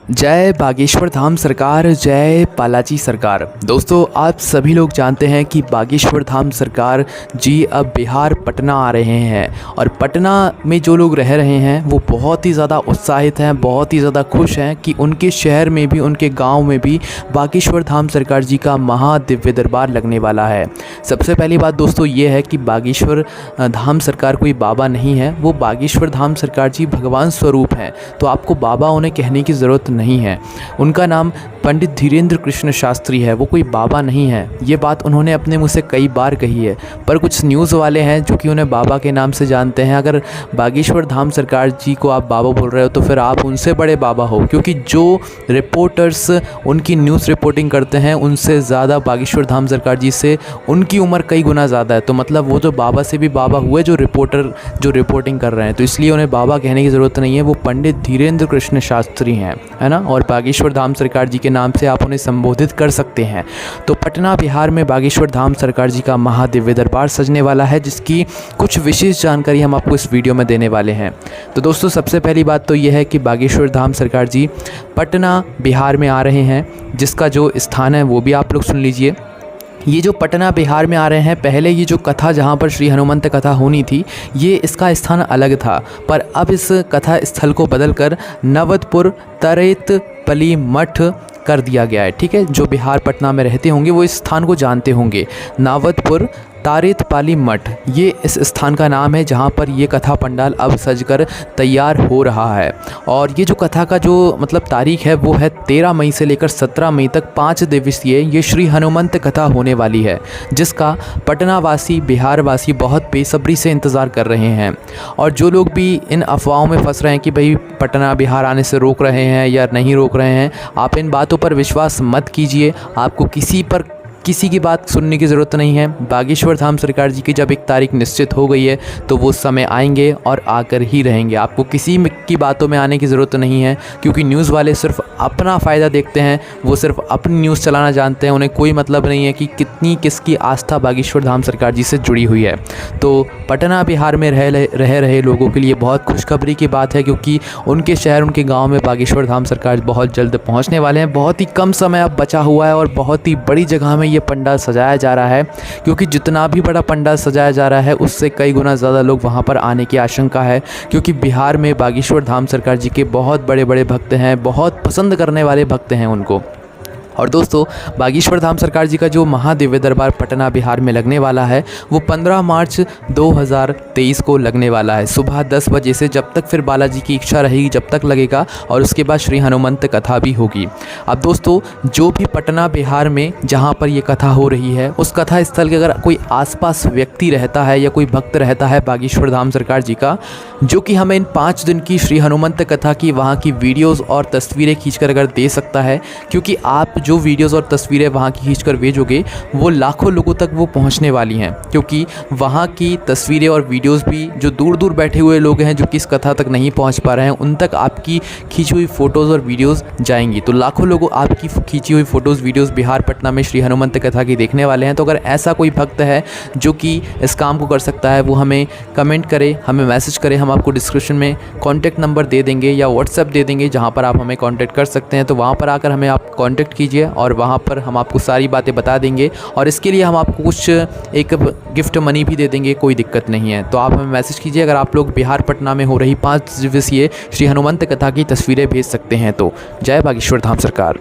जय बागेश्वर धाम सरकार, जय बालाजी सरकार। दोस्तों, आप सभी लोग जानते हैं कि बागेश्वर धाम सरकार जी अब बिहार पटना आ रहे हैं और पटना में जो लोग रह रहे हैं वो बहुत ही ज़्यादा उत्साहित हैं, बहुत ही ज़्यादा खुश हैं कि उनके शहर में भी, उनके गांव में भी बागेश्वर धाम सरकार जी का महादिव्य दरबार लगने वाला है। सबसे पहली बात दोस्तों ये है कि बागेश्वर धाम सरकार कोई बाबा नहीं है, वो बागेश्वर धाम सरकार जी भगवान स्वरूप हैं। तो आपको बाबा उन्हें कहने की ज़रूरत नहीं है। उनका नाम पंडित धीरेन्द्र कृष्ण शास्त्री है, वो कोई बाबा नहीं है। ये बात उन्होंने अपने मुँह से कई बार कही है, पर कुछ न्यूज़ वाले हैं जो कि उन्हें बाबा के नाम से जानते हैं। अगर बागेश्वर धाम सरकार जी को आप बाबा बोल रहे हो तो फिर आप उनसे बड़े बाबा हो, क्योंकि जो रिपोर्टर्स उनकी न्यूज़ रिपोर्टिंग करते हैं उनसे ज़्यादा बागेश्वर धाम सरकार जी से उनकी उम्र कई गुना ज़्यादा है। तो मतलब वो तो बाबा से भी बाबा हुए जो रिपोर्टर जो रिपोर्टिंग कर रहे हैं, तो इसलिए उन्हें बाबा कहने की ज़रूरत नहीं है। वो पंडित धीरेन्द्र कृष्ण शास्त्री हैं, है ना। और बागेश्वर धाम सरकार जी के नाम से आप उन्हें संबोधित कर सकते हैं। तो पटना बिहार में बागेश्वर धाम सरकार जी का महादिव्य दरबार सजने वाला है, जिसकी कुछ विशेष जानकारी हम आपको इस वीडियो में देने वाले हैं। तो दोस्तों, सबसे पहली बात तो यह है कि बागेश्वर धाम सरकार जी पटना बिहार में आ रहे हैं, जिसका जो स्थान है वो भी आप लोग सुन लीजिए। ये जो पटना बिहार में आ रहे हैं, पहले ये जो कथा जहाँ पर श्री हनुमंत कथा होनी थी, ये इसका स्थान अलग था, पर अब इस कथा स्थल को बदलकर नवतपुर तरेतपली मठ कर दिया गया है। ठीक है, जो बिहार पटना में रहते होंगे वो इस स्थान को जानते होंगे। नावतपुर तारेतपाली मठ, ये इस स्थान का नाम है जहाँ पर ये कथा पंडाल अब सजकर तैयार हो रहा है। और ये जो कथा का जो मतलब तारीख है वो है 13 मई से लेकर 17 मई तक 5 दिवसीय ये श्री हनुमंत कथा होने वाली है, जिसका पटना वासी, बिहार वासी बहुत बेसब्री से इंतज़ार कर रहे हैं। और जो लोग भी इन अफवाहों में फंस रहे हैं कि भाई पटना बिहार आने से रोक रहे हैं या नहीं रोक रहे हैं, आप इन बातों पर विश्वास मत कीजिए। आपको किसी की बात सुनने की ज़रूरत नहीं है। बागेश्वर धाम सरकार जी की जब एक तारीख निश्चित हो गई है तो वो समय आएंगे और आकर ही रहेंगे। आपको किसी की बातों में आने की ज़रूरत नहीं है, क्योंकि न्यूज़ वाले सिर्फ अपना फ़ायदा देखते हैं, वो सिर्फ अपनी न्यूज़ चलाना जानते हैं। उन्हें कोई मतलब नहीं है कि कितनी किसकी आस्था बागेश्वर धाम सरकार जी से जुड़ी हुई है। तो पटना बिहार में रह रहे लोगों के लिए बहुत खुशखबरी की बात है, क्योंकि उनके शहर, उनके गाँव में बागेश्वर धाम सरकार बहुत जल्द पहुँचने वाले हैं। बहुत ही कम समय अब बचा हुआ है और बहुत ही बड़ी जगह में ये पंडाल सजाया जा रहा है, क्योंकि जितना भी बड़ा पंडाल सजाया जा रहा है उससे कई गुना ज़्यादा लोग वहाँ पर आने की आशंका है, क्योंकि बिहार में बागेश्वर धाम सरकार जी के बहुत बड़े बड़े भक्त हैं, बहुत पसंद करने वाले भक्त हैं उनको। और दोस्तों, बागेश्वर धाम सरकार जी का जो महादिव्य दरबार पटना बिहार में लगने वाला है वो 15 मार्च 2023 को लगने वाला है, सुबह 10 बजे से। जब तक फिर बालाजी की इच्छा रहेगी जब तक लगेगा, और उसके बाद श्री हनुमंत कथा भी होगी। अब दोस्तों, जो भी पटना बिहार में जहाँ पर ये कथा हो रही है, उस कथा स्थल के अगर कोई आसपास व्यक्ति रहता है या कोई भक्त रहता है बागेश्वर धाम सरकार जी का, जो कि हमें इन 5 दिन की श्री हनुमंत कथा की वहाँ की वीडियोज़ और तस्वीरें खींचकर अगर दे सकता है, क्योंकि आप जो वीडियोज़ और तस्वीरें वहाँ की खींचकर भेजोगे वो लाखों लोगों तक वो पहुँचने वाली हैं, क्योंकि वहाँ की तस्वीरें और वीडियोज़ भी जो दूर दूर बैठे हुए लोग हैं जो कि इस कथा तक नहीं पहुँच पा रहे हैं, उन तक आपकी खींची हुई फ़ोटोज़ और वीडियोज़ जाएंगी। तो लाखों लोग आपकी खींची हुई फ़ोटोज़ वीडियोज़ बिहार पटना में श्री हनुमंत कथा की देखने वाले हैं। तो अगर ऐसा कोई भक्त है जो कि इस काम को कर सकता है, वो हमें कमेंट करे, हमें मैसेज करे। हम आपको डिस्क्रिप्शन में कॉन्टैक्ट नंबर दे देंगे या व्हाट्सएप दे देंगे, जहाँ पर आप हमें कॉन्टैक्ट कर सकते हैं। तो वहाँ पर आकर हमें आप कॉन्टैक्ट कीजिए और वहाँ पर हम आपको सारी बातें बता देंगे, और इसके लिए हम आपको कुछ एक गिफ्ट मनी भी दे देंगे, कोई दिक्कत नहीं है। तो आप हमें मैसेज कीजिए अगर आप लोग बिहार पटना में हो रही 5 दिवसीय श्री हनुमंत कथा की तस्वीरें भेज सकते हैं तो। जय बागेश्वर धाम सरकार।